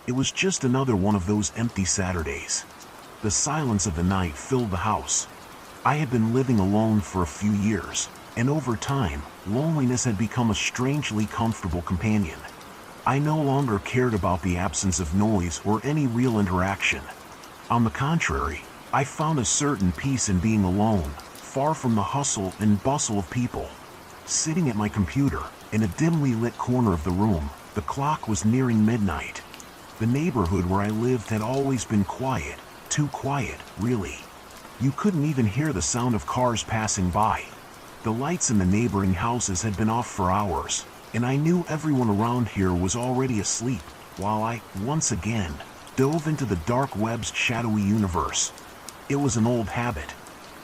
It was just another one of those empty Saturdays. The silence of the night filled the house. I had been living alone for a few years, and over time, loneliness had become a strangely comfortable companion. I no longer cared about the absence of noise or any real interaction. On the contrary, I found a certain peace in being alone, far from the hustle and bustle of people. Sitting at my computer, in a dimly lit corner of the room, the clock was nearing midnight. The neighborhood where I lived had always been quiet, too quiet, really. You couldn't even hear the sound of cars passing by. The lights in the neighboring houses had been off for hours, and I knew everyone around here was already asleep, while I, once again, dove into the dark web's shadowy universe. It was an old habit.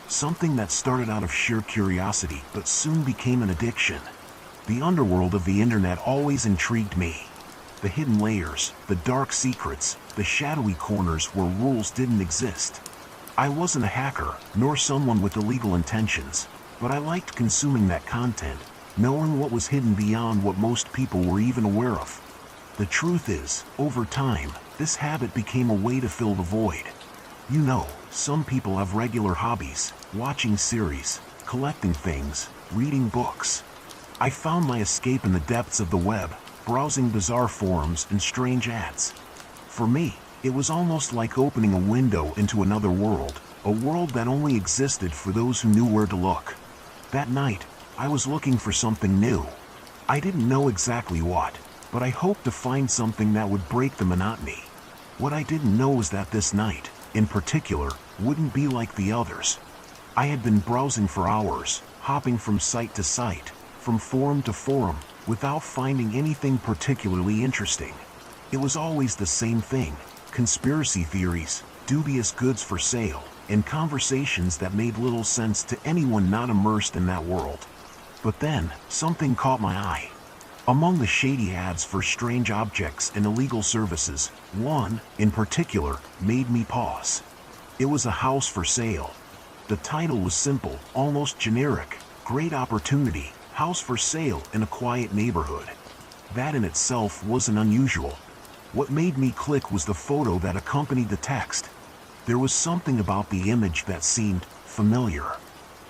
Something that started out of sheer curiosity but soon became an addiction. The underworld of the internet always intrigued me. The hidden layers, the dark secrets, the shadowy corners where rules didn't exist. I wasn't a hacker, nor someone with illegal intentions, but I liked consuming that content, knowing what was hidden beyond what most people were even aware of. The truth is, over time, this habit became a way to fill the void. You know, some people have regular hobbies, watching series, collecting things, reading books. I found my escape in the depths of the web, browsing bizarre forums and strange ads. For me, it was almost like opening a window into another world, a world that only existed for those who knew where to look. That night, I was looking for something new. I didn't know exactly what, but I hoped to find something that would break the monotony. What I didn't know was that this night, in particular, wouldn't be like the others. I had been browsing for hours, hopping from site to site, from forum to forum, without finding anything particularly interesting. It was always the same thing: conspiracy theories, dubious goods for sale, and conversations that made little sense to anyone not immersed in that world. But then, something caught my eye. Among the shady ads for strange objects and illegal services, one, in particular, made me pause. It was a house for sale. The title was simple, almost generic: Great Opportunity, House for Sale in a Quiet Neighborhood. That in itself wasn't unusual. What made me click was the photo that accompanied the text. There was something about the image that seemed familiar.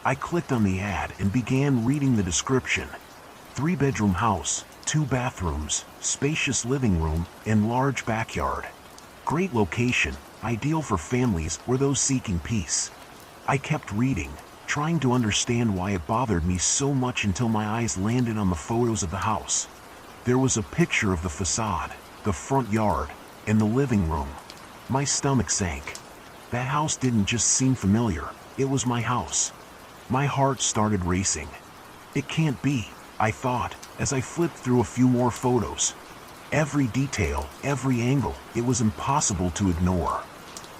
I clicked on the ad and began reading the description. 3-bedroom house, 2 bathrooms, spacious living room, and large backyard. Great location, ideal for families or those seeking peace. I kept reading, trying to understand why it bothered me so much until my eyes landed on the photos of the house. There was a picture of the facade, the front yard, and the living room. My stomach sank. That house didn't just seem familiar, it was my house. My heart started racing. It can't be, I thought, as I flipped through a few more photos. Every detail, every angle, it was impossible to ignore.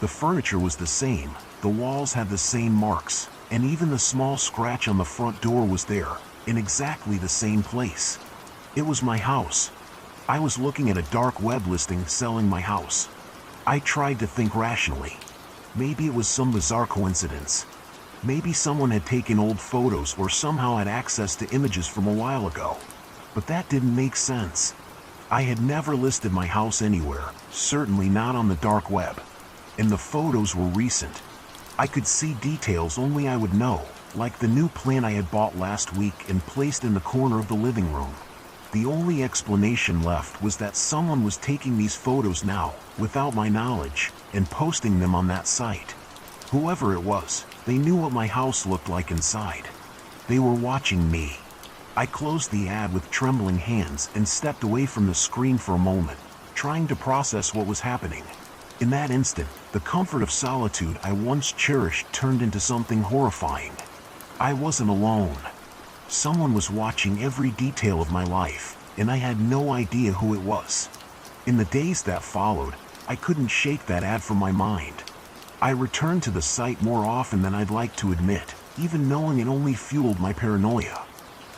The furniture was the same, the walls had the same marks, and even the small scratch on the front door was there, in exactly the same place. It was my house. I was looking at a dark web listing selling my house. I tried to think rationally. Maybe it was some bizarre coincidence. Maybe someone had taken old photos or somehow had access to images from a while ago. But that didn't make sense. I had never listed my house anywhere, certainly not on the dark web. And the photos were recent. I could see details only I would know, like the new plant I had bought last week and placed in the corner of the living room. The only explanation left was that someone was taking these photos now, without my knowledge, and posting them on that site. Whoever it was, they knew what my house looked like inside. They were watching me. I closed the ad with trembling hands and stepped away from the screen for a moment, trying to process what was happening. In that instant, the comfort of solitude I once cherished turned into something horrifying. I wasn't alone. Someone was watching every detail of my life, and I had no idea who it was. In the days that followed, I couldn't shake that ad from my mind. I returned to the site more often than I'd like to admit, even knowing it only fueled my paranoia.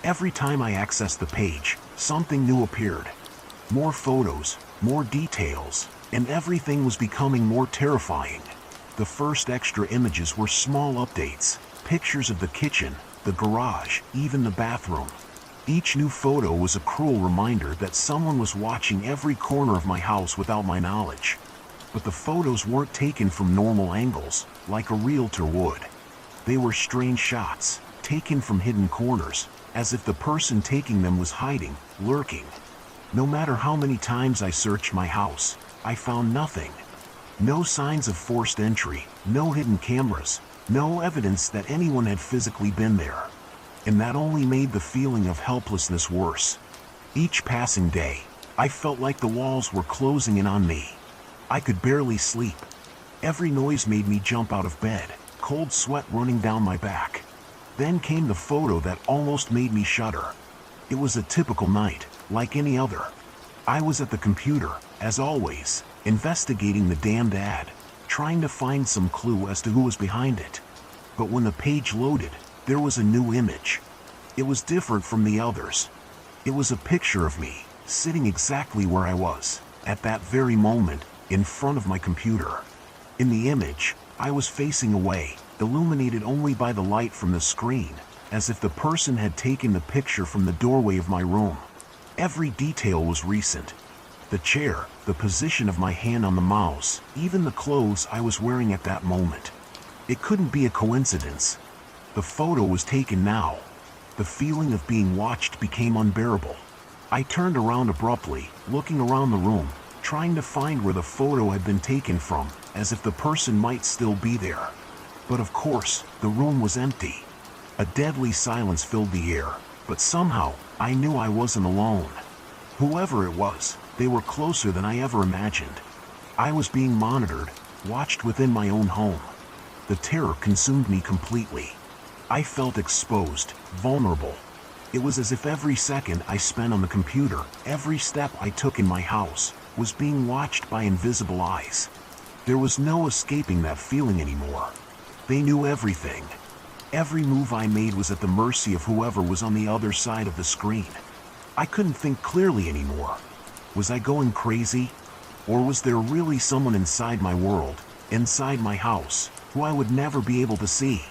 Every time I accessed the page, something new appeared. More photos, more details, and everything was becoming more terrifying. The first extra images were small updates, pictures of the kitchen, the garage, even the bathroom. Each new photo was a cruel reminder that someone was watching every corner of my house without my knowledge. But the photos weren't taken from normal angles, like a realtor would. They were strange shots, taken from hidden corners, as if the person taking them was hiding, lurking. No matter how many times I searched my house, I found nothing. No signs of forced entry, no hidden cameras, no evidence that anyone had physically been there. And that only made the feeling of helplessness worse. Each passing day, I felt like the walls were closing in on me. I could barely sleep. Every noise made me jump out of bed, cold sweat running down my back. Then came the photo that almost made me shudder. It was a typical night, like any other. I was at the computer, as always, investigating the damned ad, trying to find some clue as to who was behind it. But when the page loaded, there was a new image. It was different from the others. It was a picture of me, sitting exactly where I was, at that very moment, in front of my computer. In the image, I was facing away, illuminated only by the light from the screen, as if the person had taken the picture from the doorway of my room. Every detail was recent. The chair, the position of my hand on the mouse, even the clothes I was wearing at that moment. It couldn't be a coincidence. The photo was taken now. The feeling of being watched became unbearable. I turned around abruptly, looking around the room, trying to find where the photo had been taken from, as if the person might still be there. But of course, the room was empty. A deadly silence filled the air, but somehow, I knew I wasn't alone. Whoever it was, they were closer than I ever imagined. I was being monitored, watched within my own home. The terror consumed me completely. I felt exposed, vulnerable. It was as if every second I spent on the computer, every step I took in my house, was being watched by invisible eyes. There was no escaping that feeling anymore. They knew everything. Every move I made was at the mercy of whoever was on the other side of the screen. I couldn't think clearly anymore. Was I going crazy? Or was there really someone inside my world, inside my house, who I would never be able to see?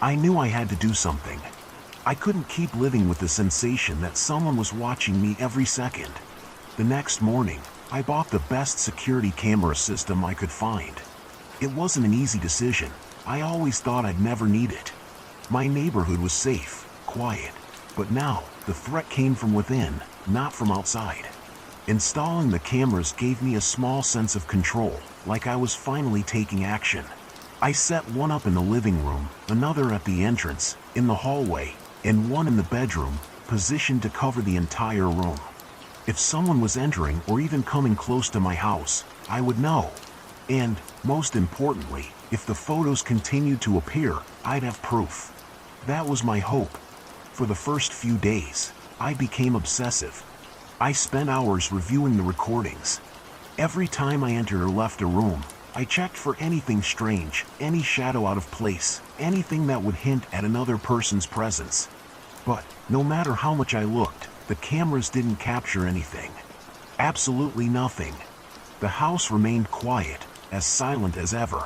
I knew I had to do something. I couldn't keep living with the sensation that someone was watching me every second. The next morning, I bought the best security camera system I could find. It wasn't an easy decision. I always thought I'd never need it. My neighborhood was safe, quiet, but now the threat came from within, not from outside. Installing the cameras gave me a small sense of control, like I was finally taking action. I set one up in the living room, another at the entrance, in the hallway, and one in the bedroom, positioned to cover the entire room. If someone was entering or even coming close to my house, I would know. And, most importantly, if the photos continued to appear, I'd have proof. That was my hope. For the first few days, I became obsessive. I spent hours reviewing the recordings. Every time I entered or left a room, I checked for anything strange, any shadow out of place, anything that would hint at another person's presence. But, no matter how much I looked, the cameras didn't capture anything. Absolutely nothing. The house remained quiet, as silent as ever.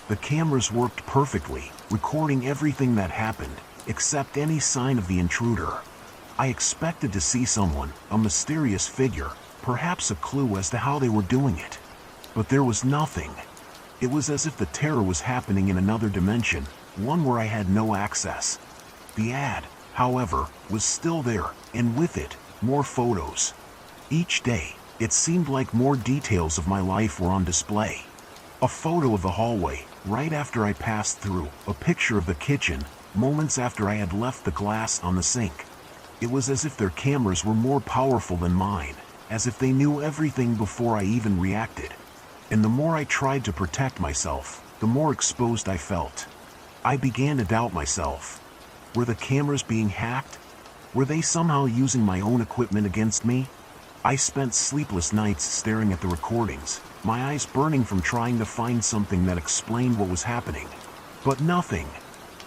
The cameras worked perfectly, recording everything that happened, except any sign of the intruder. I expected to see someone, a mysterious figure, perhaps a clue as to how they were doing it. But there was nothing. It was as if the terror was happening in another dimension, one where I had no access. The ad, however, was still there, and with it, more photos. Each day, it seemed like more details of my life were on display. A photo of the hallway, right after I passed through, a picture of the kitchen, moments after I had left the glass on the sink. It was as if their cameras were more powerful than mine, as if they knew everything before I even reacted. And the more I tried to protect myself, the more exposed I felt. I began to doubt myself. Were the cameras being hacked? Were they somehow using my own equipment against me? I spent sleepless nights staring at the recordings, my eyes burning from trying to find something that explained what was happening. But nothing.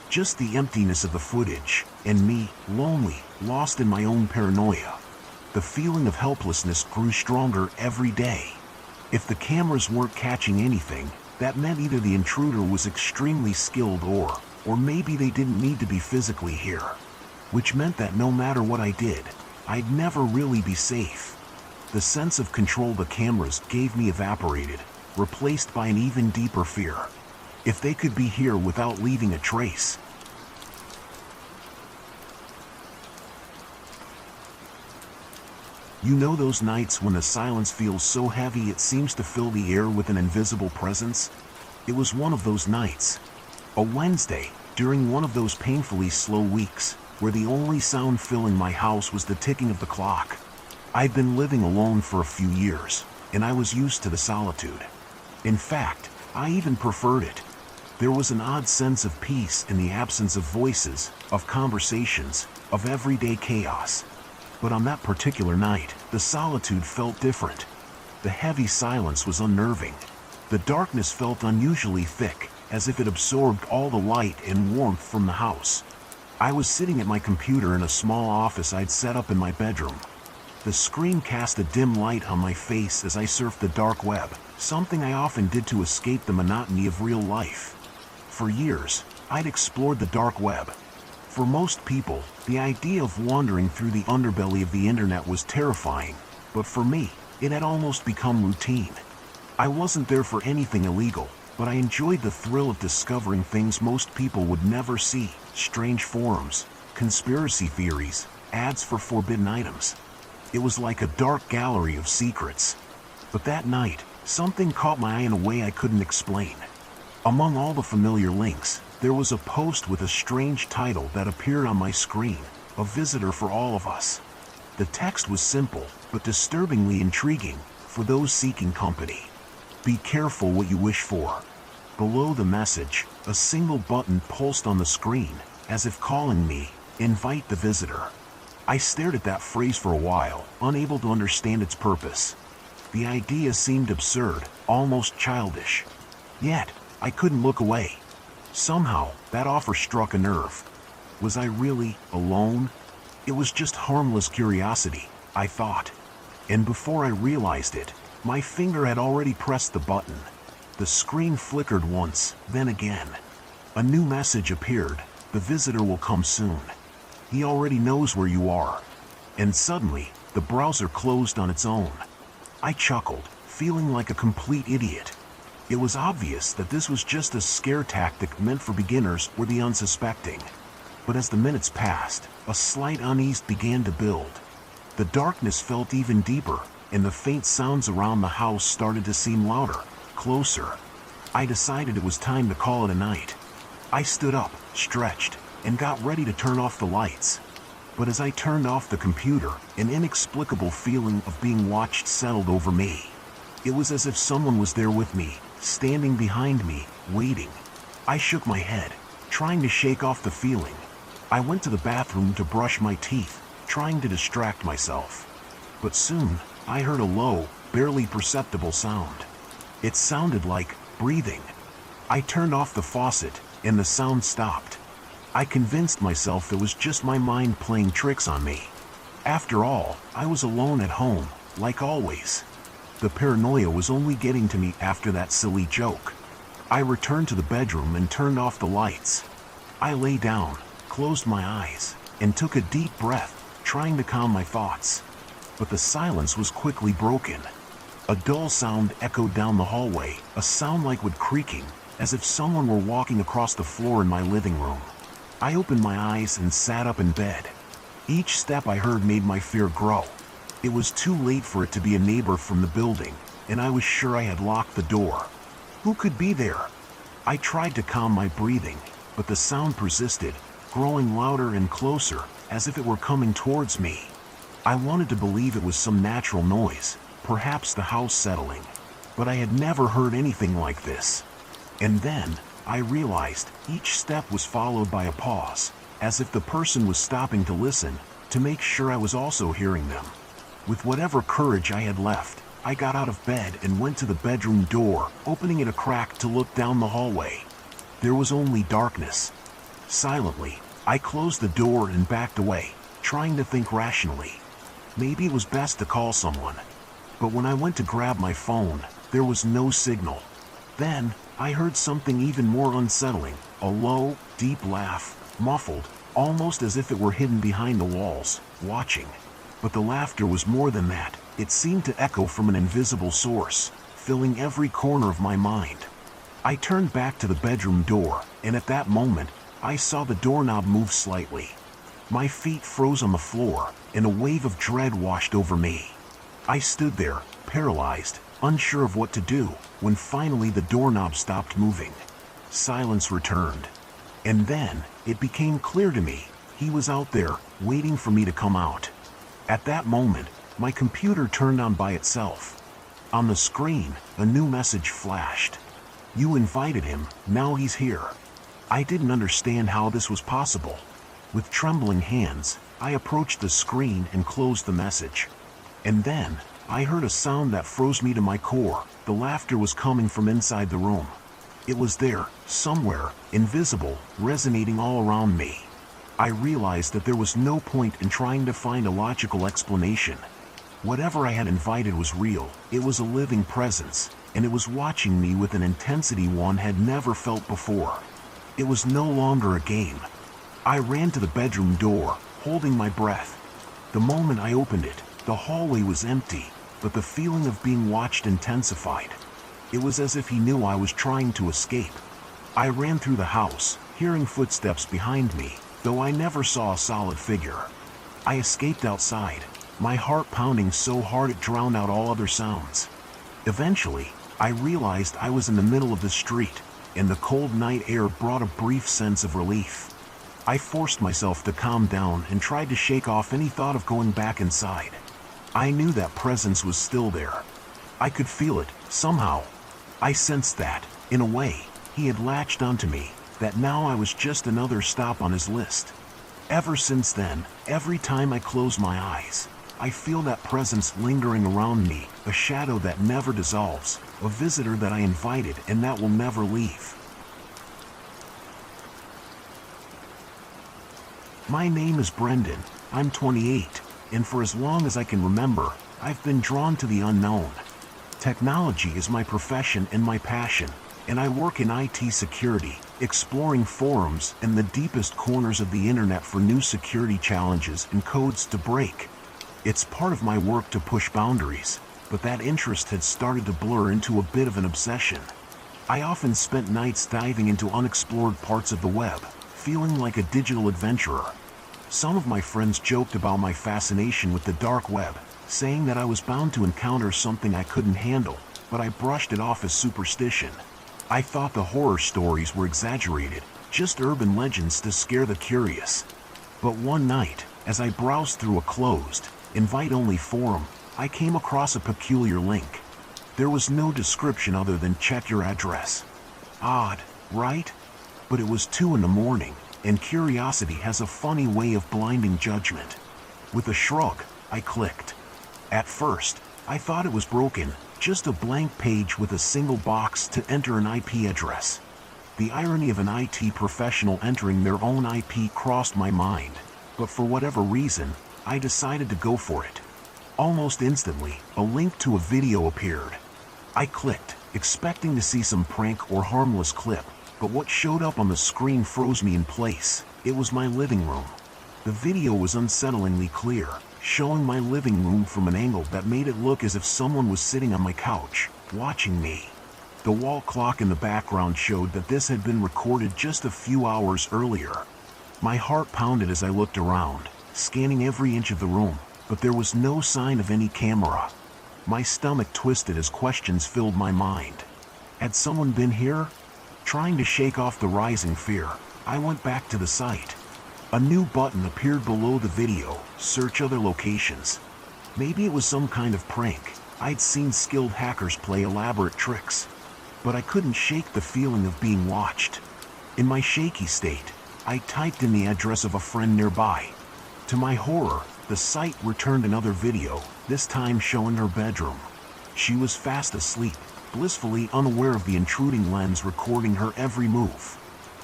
Just the emptiness of the footage, and me, lonely, lost in my own paranoia. The feeling of helplessness grew stronger every day. If the cameras weren't catching anything, that meant either the intruder was extremely skilled or maybe they didn't need to be physically here. which meant that no matter what I did, I'd never really be safe. The sense of control the cameras gave me evaporated, replaced by an even deeper fear. If they could be here without leaving a trace. You know those nights when the silence feels so heavy it seems to fill the air with an invisible presence? It was one of those nights. A Wednesday, during one of those painfully slow weeks, where the only sound filling my house was the ticking of the clock. I'd been living alone for a few years, and I was used to the solitude. In fact, I even preferred it. There was an odd sense of peace in the absence of voices, of conversations, of everyday chaos. But on that particular night, the solitude felt different. The heavy silence was unnerving. The darkness felt unusually thick, as if it absorbed all the light and warmth from the house. I was sitting at my computer in a small office I'd set up in my bedroom. The screen cast a dim light on my face as I surfed the dark web, something I often did to escape the monotony of real life. For years, I'd explored the dark web. For most people, the idea of wandering through the underbelly of the internet was terrifying, but for me, it had almost become routine. I wasn't there for anything illegal, but I enjoyed the thrill of discovering things most people would never see: strange forums, conspiracy theories, ads for forbidden items. It was like a dark gallery of secrets. But that night, something caught my eye in a way I couldn't explain. Among all the familiar links, there was a post with a strange title that appeared on my screen: "A visitor for all of us." The text was simple, but disturbingly intriguing for those seeking company. Be careful what you wish for. Below the message, a single button pulsed on the screen, as if calling me, "Invite the visitor." I stared at that phrase for a while, unable to understand its purpose. The idea seemed absurd, almost childish. Yet, I couldn't look away. Somehow, that offer struck a nerve. Was I really alone? It was just harmless curiosity, I thought. And before I realized it, my finger had already pressed the button. The screen flickered once, then again. A new message appeared: "The visitor will come soon. He already knows where you are." And suddenly, the browser closed on its own. I chuckled, feeling like a complete idiot. It was obvious that this was just a scare tactic meant for beginners or the unsuspecting. But as the minutes passed, a slight unease began to build. The darkness felt even deeper, and the faint sounds around the house started to seem louder, closer. I decided it was time to call it a night. I stood up, stretched, and got ready to turn off the lights. But as I turned off the computer, an inexplicable feeling of being watched settled over me. It was as if someone was there with me, standing behind me, waiting. I shook my head, trying to shake off the feeling. I went to the bathroom to brush my teeth, trying to distract myself. But soon, I heard a low, barely perceptible sound. It sounded like breathing. I turned off the faucet, and the sound stopped. I convinced myself it was just my mind playing tricks on me. After all, I was alone at home, like always. The paranoia was only getting to me after that silly joke. I returned to the bedroom and turned off the lights. I lay down, closed my eyes, and took a deep breath, trying to calm my thoughts. But the silence was quickly broken. A dull sound echoed down the hallway, a sound like wood creaking, as if someone were walking across the floor in my living room. I opened my eyes and sat up in bed. Each step I heard made my fear grow. It was too late for it to be a neighbor from the building, and I was sure I had locked the door. Who could be there? I tried to calm my breathing, but the sound persisted, growing louder and closer, as if it were coming towards me. I wanted to believe it was some natural noise, perhaps the house settling, but I had never heard anything like this. And then, I realized each step was followed by a pause, as if the person was stopping to listen, to make sure I was also hearing them. With whatever courage I had left, I got out of bed and went to the bedroom door, opening it a crack to look down the hallway. There was only darkness. Silently, I closed the door and backed away, trying to think rationally. Maybe it was best to call someone. But when I went to grab my phone, there was no signal. Then, I heard something even more unsettling: a low, deep laugh, muffled, almost as if it were hidden behind the walls, watching. But the laughter was more than that. It seemed to echo from an invisible source, filling every corner of my mind. I turned back to the bedroom door, and at that moment, I saw the doorknob move slightly. My feet froze on the floor, and a wave of dread washed over me. I stood there, paralyzed, unsure of what to do, when finally the doorknob stopped moving. Silence returned. And then, it became clear to me, he was out there, waiting for me to come out. At that moment, my computer turned on by itself. On the screen, a new message flashed. "You invited him, now he's here." I didn't understand how this was possible. With trembling hands, I approached the screen and closed the message. And then, I heard a sound that froze me to my core. The laughter was coming from inside the room. It was there, somewhere, invisible, resonating all around me. I realized that there was no point in trying to find a logical explanation. Whatever I had invited was real. It was a living presence, and it was watching me with an intensity one had never felt before. It was no longer a game. I ran to the bedroom door, holding my breath. The moment I opened it, the hallway was empty, but the feeling of being watched intensified. It was as if he knew I was trying to escape. I ran through the house, hearing footsteps behind me, though I never saw a solid figure. I escaped outside, my heart pounding so hard it drowned out all other sounds. Eventually, I realized I was in the middle of the street, and the cold night air brought a brief sense of relief. I forced myself to calm down and tried to shake off any thought of going back inside. I knew that presence was still there. I could feel it, somehow. I sensed that, in a way, he had latched onto me, that now I was just another stop on his list. Ever since then, every time I close my eyes, I feel that presence lingering around me, a shadow that never dissolves, a visitor that I invited and that will never leave. My name is Brendan, I'm 28, and for as long as I can remember, I've been drawn to the unknown. Technology is my profession and my passion, and I work in IT security, exploring forums and the deepest corners of the internet for new security challenges and codes to break. It's part of my work to push boundaries, but that interest had started to blur into a bit of an obsession. I often spent nights diving into unexplored parts of the web, feeling like a digital adventurer. Some of my friends joked about my fascination with the dark web, saying that I was bound to encounter something I couldn't handle, but I brushed it off as superstition. I thought the horror stories were exaggerated, just urban legends to scare the curious. But one night, as I browsed through a closed, invite-only forum, I came across a peculiar link. There was no description other than "check your address." Odd, right? But it was 2 in the morning, and curiosity has a funny way of blinding judgment. With a shrug, I clicked. At first, I thought it was broken, just a blank page with a single box to enter an IP address. The irony of an IT professional entering their own IP crossed my mind, but for whatever reason, I decided to go for it. Almost instantly, a link to a video appeared. I clicked, expecting to see some prank or harmless clip, but what showed up on the screen froze me in place. It was my living room. The video was unsettlingly clear, showing my living room from an angle that made it look as if someone was sitting on my couch, watching me. The wall clock in the background showed that this had been recorded just a few hours earlier. My heart pounded as I looked around, scanning every inch of the room, but there was no sign of any camera. My stomach twisted as questions filled my mind. Had someone been here? Trying to shake off the rising fear, I went back to the site. A new button appeared below the video, search other locations. Maybe it was some kind of prank. I'd seen skilled hackers play elaborate tricks. But I couldn't shake the feeling of being watched. In my shaky state, I typed in the address of a friend nearby. To my horror, the site returned another video, this time showing her bedroom. She was fast asleep, blissfully unaware of the intruding lens recording her every move.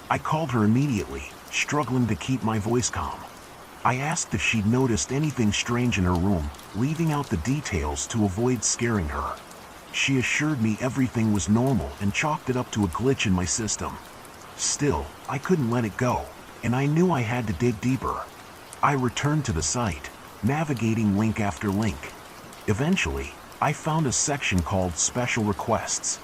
I called her immediately, struggling to keep my voice calm. I asked if she'd noticed anything strange in her room, leaving out the details to avoid scaring her. She assured me everything was normal and chalked it up to a glitch in my system. Still, I couldn't let it go. and I knew I had to dig deeper. I returned to the site, navigating link after link. Eventually, I found a section called Special Requests.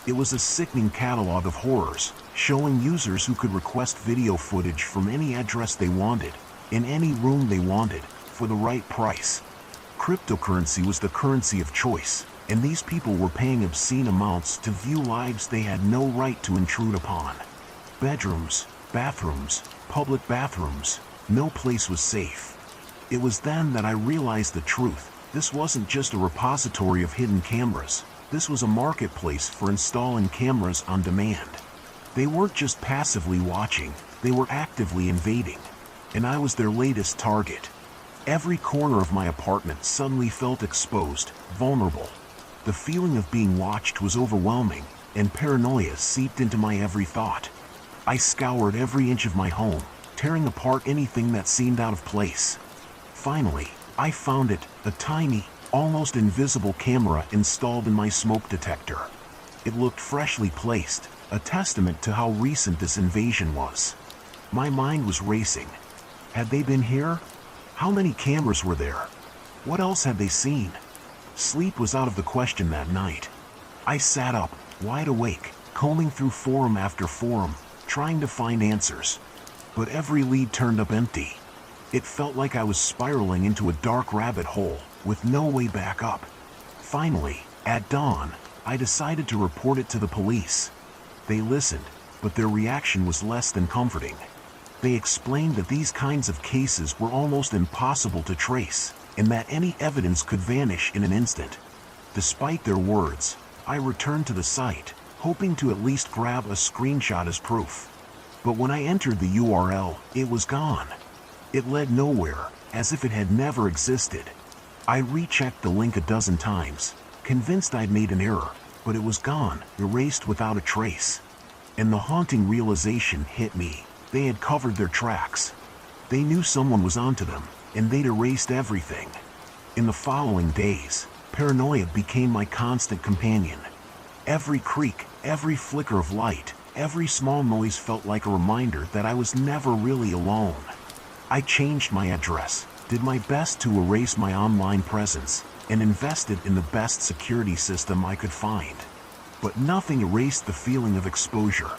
It was a sickening catalog of horrors, showing users who could request video footage from any address they wanted, in any room they wanted, for the right price. Cryptocurrency was the currency of choice, and these people were paying obscene amounts to view lives they had no right to intrude upon. Bedrooms, bathrooms, public bathrooms, no place was safe. It was then that I realized the truth. This wasn't just a repository of hidden cameras. This was a marketplace for installing cameras on demand. They weren't just passively watching, they were actively invading. And I was their latest target. Every corner of my apartment suddenly felt exposed, vulnerable. The feeling of being watched was overwhelming, and paranoia seeped into my every thought. I scoured every inch of my home, tearing apart anything that seemed out of place. Finally, I found it, a tiny, almost invisible camera installed in my smoke detector. It looked freshly placed, a testament to how recent this invasion was. My mind was racing. Had they been here? How many cameras were there? What else had they seen? Sleep was out of the question that night. I sat up, wide awake, combing through forum after forum, trying to find answers. But every lead turned up empty. It felt like I was spiraling into a dark rabbit hole, with no way back up. Finally, at dawn, I decided to report it to the police. They listened, but their reaction was less than comforting. They explained that these kinds of cases were almost impossible to trace, and that any evidence could vanish in an instant. Despite their words, I returned to the site, hoping to at least grab a screenshot as proof. But when I entered the URL, it was gone. It led nowhere, as if it had never existed. I rechecked the link a dozen times, convinced I'd made an error, but it was gone, erased without a trace. And the haunting realization hit me. They had covered their tracks. They knew someone was onto them, and they'd erased everything. In the following days, paranoia became my constant companion. Every creak, every flicker of light, every small noise felt like a reminder that I was never really alone. I changed my address, did my best to erase my online presence, and invested in the best security system I could find. But nothing erased the feeling of exposure.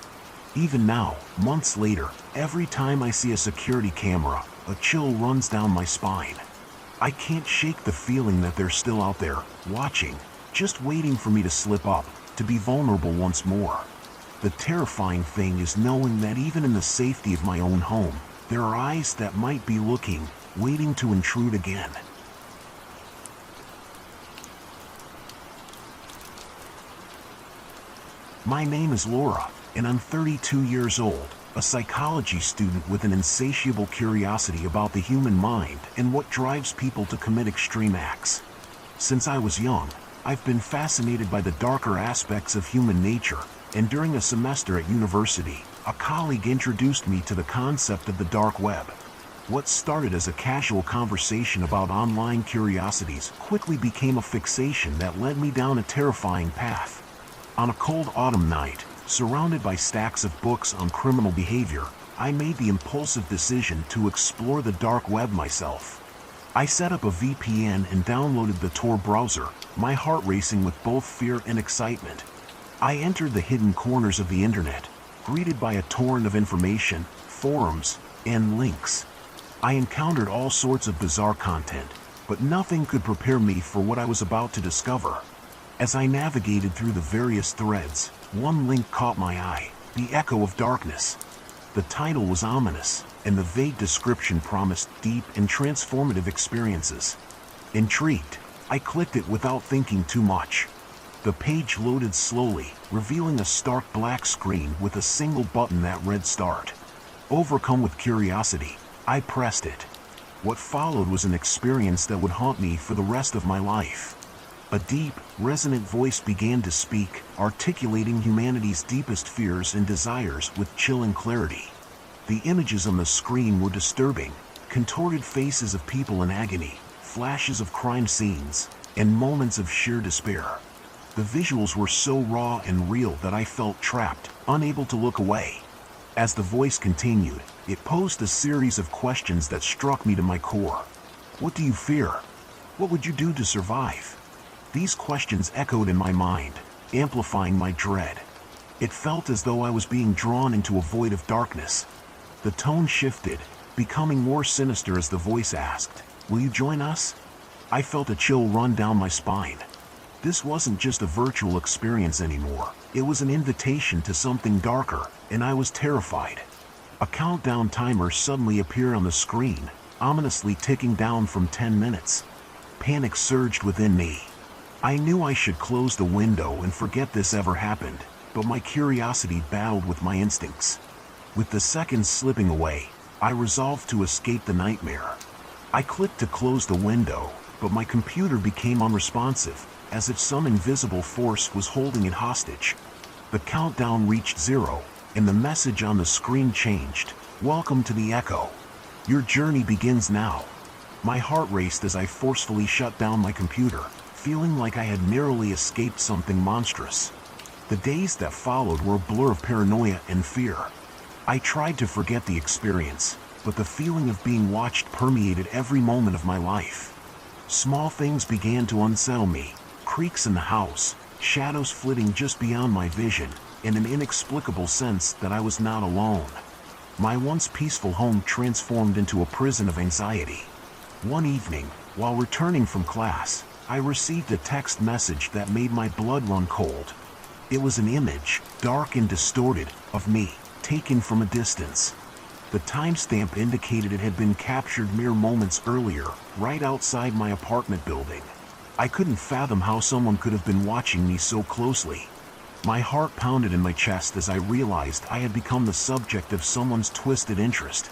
Even now, months later, every time I see a security camera, a chill runs down my spine. I can't shake the feeling that they're still out there, watching, just waiting for me to slip up, to be vulnerable once more. The terrifying thing is knowing that even in the safety of my own home, there are eyes that might be looking, waiting to intrude again. My name is Laura, and I'm 32 years old, a psychology student with an insatiable curiosity about the human mind and what drives people to commit extreme acts. Since I was young, I've been fascinated by the darker aspects of human nature, and during a semester at university, a colleague introduced me to the concept of the dark web. What started as a casual conversation about online curiosities quickly became a fixation that led me down a terrifying path. On a cold autumn night, surrounded by stacks of books on criminal behavior, I made the impulsive decision to explore the dark web myself. I set up a VPN and downloaded the Tor browser, my heart racing with both fear and excitement. I entered the hidden corners of the internet, greeted by a torrent of information, forums, and links. I encountered all sorts of bizarre content, but nothing could prepare me for what I was about to discover. As I navigated through the various threads, one link caught my eye, The Echo of Darkness. The title was ominous, and the vague description promised deep and transformative experiences. Intrigued, I clicked it without thinking too much. The page loaded slowly, revealing a stark black screen with a single button that read Start. Overcome with curiosity, I pressed it. What followed was an experience that would haunt me for the rest of my life. A deep, resonant voice began to speak, articulating humanity's deepest fears and desires with chilling clarity. The images on the screen were disturbing, contorted faces of people in agony, flashes of crime scenes, and moments of sheer despair. The visuals were so raw and real that I felt trapped, unable to look away. As the voice continued, it posed a series of questions that struck me to my core. What do you fear? What would you do to survive? These questions echoed in my mind, amplifying my dread. It felt as though I was being drawn into a void of darkness. The tone shifted, becoming more sinister as the voice asked, "Will you join us?" I felt a chill run down my spine. This wasn't just a virtual experience anymore. It was an invitation to something darker, and I was terrified. A countdown timer suddenly appeared on the screen, ominously ticking down from 10 minutes. Panic surged within me. I knew I should close the window and forget this ever happened, but my curiosity battled with my instincts. With the seconds slipping away, I resolved to escape the nightmare. I clicked to close the window, but my computer became unresponsive, as if some invisible force was holding it hostage. The countdown reached 0, and the message on the screen changed. "Welcome to the Echo. Your journey begins now." My heart raced as I forcefully shut down my computer, feeling like I had narrowly escaped something monstrous. The days that followed were a blur of paranoia and fear. I tried to forget the experience, but the feeling of being watched permeated every moment of my life. Small things began to unsettle me: creaks in the house, shadows flitting just beyond my vision, and an inexplicable sense that I was not alone. My once peaceful home transformed into a prison of anxiety. One evening, while returning from class, I received a text message that made my blood run cold. It was an image, dark and distorted, of me, taken from a distance. The timestamp indicated it had been captured mere moments earlier, right outside my apartment building. I couldn't fathom how someone could have been watching me so closely. My heart pounded in my chest as I realized I had become the subject of someone's twisted interest.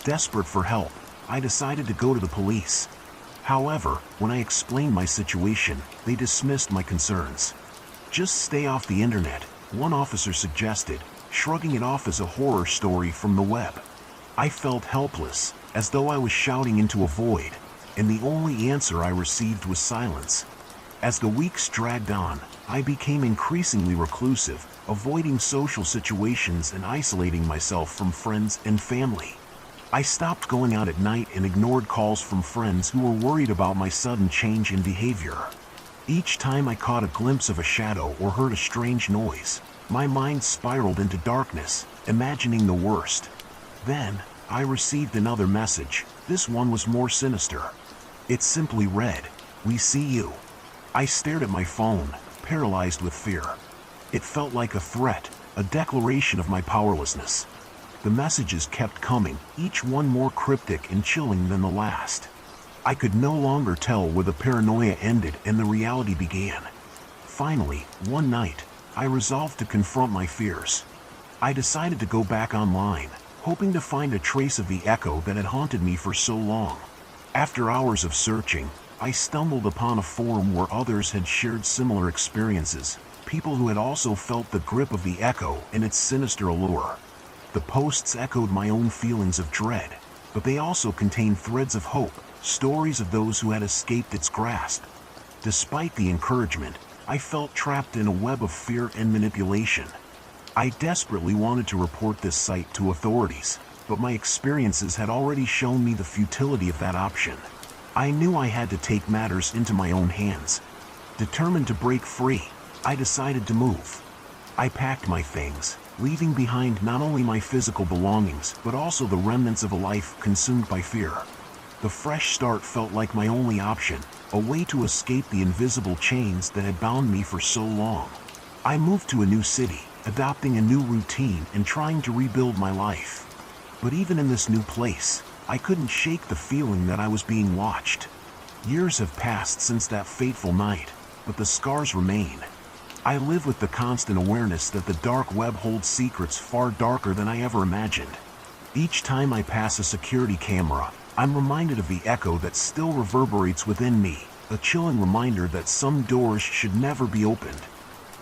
Desperate for help, I decided to go to the police. However, when I explained my situation, they dismissed my concerns. "Just stay off the internet," one officer suggested, shrugging it off as a horror story from the web. I felt helpless, as though I was shouting into a void, and the only answer I received was silence. As the weeks dragged on, I became increasingly reclusive, avoiding social situations and isolating myself from friends and family. I stopped going out at night and ignored calls from friends who were worried about my sudden change in behavior. Each time I caught a glimpse of a shadow or heard a strange noise, my mind spiraled into darkness, imagining the worst. Then, I received another message. This one was more sinister. It simply read, "We see you." I stared at my phone, paralyzed with fear. It felt like a threat, a declaration of my powerlessness. The messages kept coming, each one more cryptic and chilling than the last. I could no longer tell where the paranoia ended and the reality began. Finally, one night, I resolved to confront my fears. I decided to go back online, hoping to find a trace of the echo that had haunted me for so long. After hours of searching, I stumbled upon a forum where others had shared similar experiences, people who had also felt the grip of the echo and its sinister allure. The posts echoed my own feelings of dread, but they also contained threads of hope, stories of those who had escaped its grasp. Despite the encouragement, I felt trapped in a web of fear and manipulation. I desperately wanted to report this site to authorities, but my experiences had already shown me the futility of that option. I knew I had to take matters into my own hands. Determined to break free, I decided to move. I packed my things, leaving behind not only my physical belongings but also the remnants of a life consumed by fear. The fresh start felt like my only option, a way to escape the invisible chains that had bound me for so long. I moved to a new city, adopting a new routine and trying to rebuild my life. But even in this new place, I couldn't shake the feeling that I was being watched. Years have passed since that fateful night, but the scars remain. I live with the constant awareness that the dark web holds secrets far darker than I ever imagined. Each time I pass a security camera, I'm reminded of the echo that still reverberates within me, a chilling reminder that some doors should never be opened.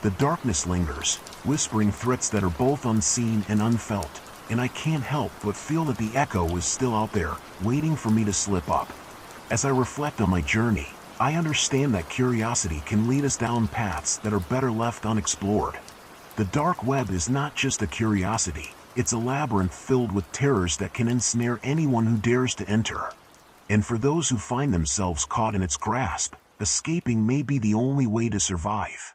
The darkness lingers, whispering threats that are both unseen and unfelt, and I can't help but feel that the echo is still out there, waiting for me to slip up. As I reflect on my journey, I understand that curiosity can lead us down paths that are better left unexplored. The dark web is not just a curiosity, It's a labyrinth filled with terrors that can ensnare anyone who dares to enter. And for those who find themselves caught in its grasp, escaping may be the only way to survive.